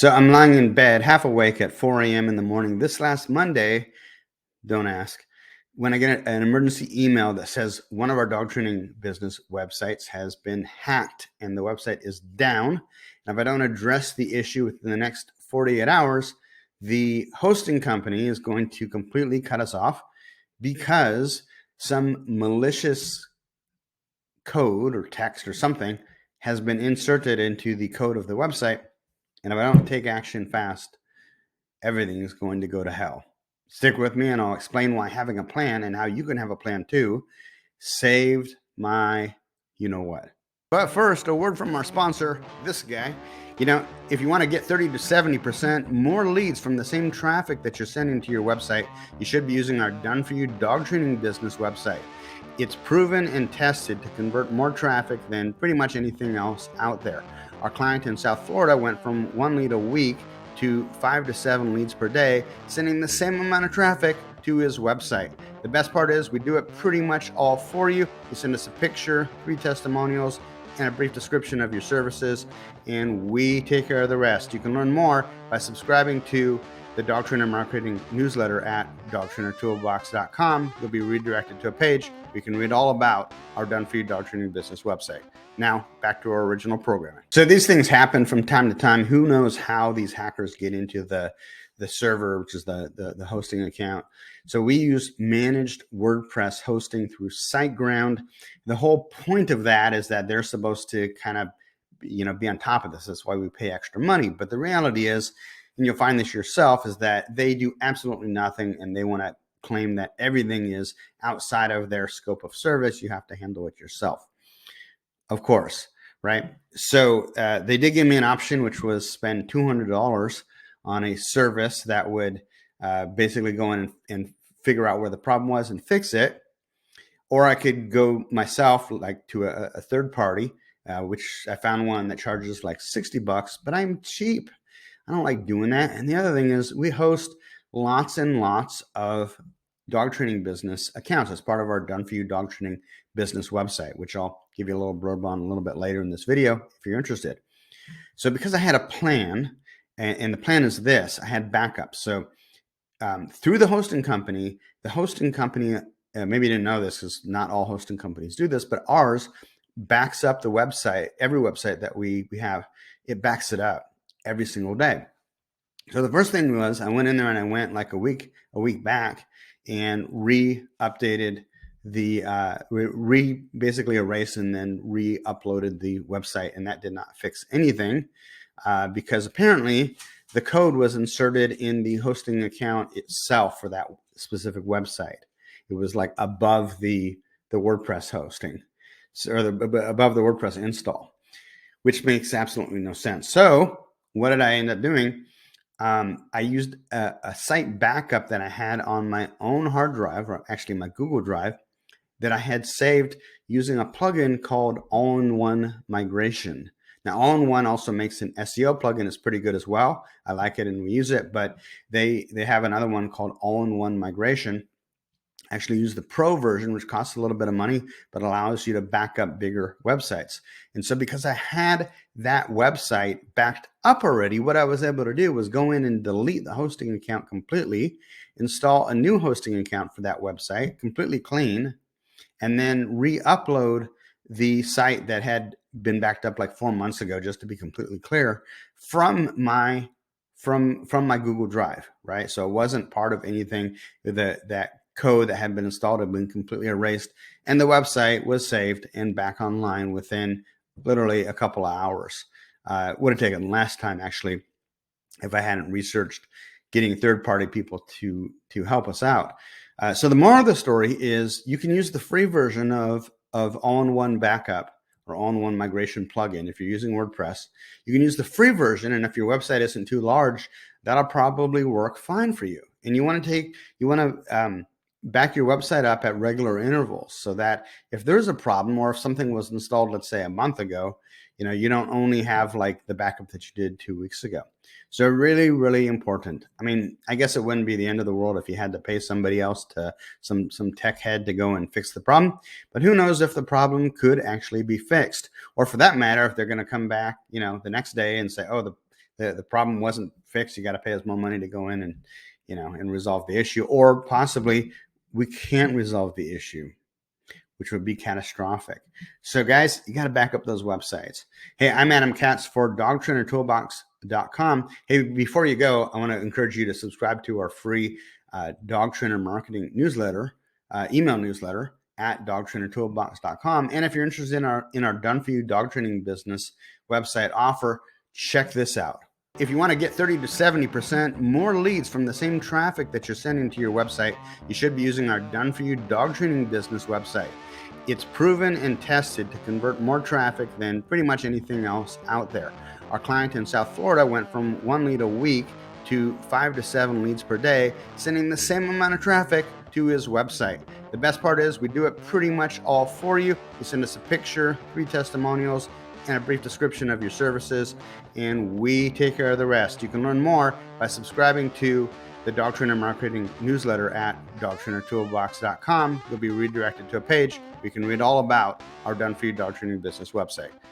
So I'm lying in bed, half awake at 4 a.m. in the morning. This last Monday, don't ask, when I get an emergency email that says one of our dog training business websites has been hacked and the website is down. And if I don't address the issue within the next 48 hours, the hosting company is going to completely cut us off because some malicious code or text or something has been inserted into the code of the website. And if I don't take action fast, everything is going to go to hell. Stick with me and I'll explain why having a plan and how you can have a plan too saved my you-know-what. But first, a word from our sponsor, this guy. If you want to get 30 to 70% more leads from the same traffic that you're sending to your website, you should be using our Done For You dog training business website. It's proven and tested to convert more traffic than pretty much anything else out there. Our client in South Florida went from 1 lead a week to 5 to 7 leads per day, sending the same amount of traffic to his website. The best part is we do it pretty much all for you. You send us a picture, 3 testimonials, and a brief description of your services, and we take care of the rest. You can learn more by subscribing to the Dog Trainer Marketing newsletter at dogtrainertoolbox.com. You'll be redirected to a page where you can read all about our Done For You dog training business website. Now, back to our original programming. So these things happen from time to time. Who knows how these hackers get into the server, which is the hosting account. So we use managed WordPress hosting through SiteGround. The whole point of that is that they're supposed to kind of, be on top of this. That's why we pay extra money. But the reality is, and you'll find this yourself, is that they do absolutely nothing and they want to claim that everything is outside of their scope of service. You have to handle it yourself. Of course, right? So they did give me an option, which was spend $200 on a service that would basically go in and figure out where the problem was and fix it. Or I could go myself, like to a third party, which I found one that charges like $60, but I'm cheap. I don't like doing that. And the other thing is we host lots and lots of dog training business accounts as part of our Done For You dog training business website, which I'll give you a little blurb on a little bit later in this video if you're interested. So because I had a plan, and the plan is this, I had backups. So through the hosting company, maybe you didn't know this because not all hosting companies do this, but ours backs up the website. Every website that we have, it backs it up every single day. So the first thing was I went in there and I went like a week back and re-updated basically erased and then re-uploaded the website, and that did not fix anything because apparently the code was inserted in the hosting account itself for that specific website. It was like above the WordPress hosting, or above the WordPress install, which makes absolutely no sense. So what did I end up doing? I used a site backup that I had on my own hard drive, or actually my Google Drive, that I had saved using a plugin called All-in-One Migration. Now, All-in-One also makes an SEO plugin. It's pretty good as well. I like it and we use it, but they have another one called All-in-One Migration. I actually use the pro version, which costs a little bit of money, but allows you to back up bigger websites. And so because I had that website backed up already, what I was able to do was go in and delete the hosting account completely, install a new hosting account for that website, completely clean, and then re-upload the site that had been backed up like 4 months ago, just to be completely clear, from my Google Drive, right? So it wasn't part of anything that code that had been installed had been completely erased, and the website was saved and back online within literally a couple of hours. It would have taken less time actually if I hadn't researched getting third-party people to help us out. So the moral of the story is you can use the free version of All-in-One Backup or All-in-One Migration plugin. If you're using WordPress, you can use the free version, and if your website isn't too large, that'll probably work fine for you. And you want to back your website up at regular intervals so that if there's a problem or if something was installed, let's say a month ago, you don't only have like the backup that you did 2 weeks ago. So really, really important. I mean, I guess it wouldn't be the end of the world if you had to pay somebody else to some tech head to go and fix the problem, but who knows if the problem could actually be fixed, or for that matter, if they're going to come back, the next day and say, oh, the problem wasn't fixed. You got to pay us more money to go in and, and resolve the issue, or possibly we can't resolve the issue, which would be catastrophic. So guys, you got to back up those websites. Hey, I'm Adam Katz for dogtrainertoolbox.com. Hey, before you go, I want to encourage you to subscribe to our free dog trainer marketing newsletter, email newsletter at dogtrainertoolbox.com. And if you're interested in our Done For You dog training business website offer, check this out. If you want to get 30 to 70% more leads from the same traffic that you're sending to your website, you should be using our Done For You dog training business website. It's proven and tested to convert more traffic than pretty much anything else out there. Our client in South Florida went from 1 lead a week to 5 to 7 leads per day, sending the same amount of traffic to his website. The best part is we do it pretty much all for you. You send us a picture, 3 testimonials, and a brief description of your services, and we take care of the rest. You can learn more by subscribing to the Dog Trainer Marketing newsletter at dogtrainertoolbox.com. You'll be redirected to a page where you can read all about our Done For You dog training business website.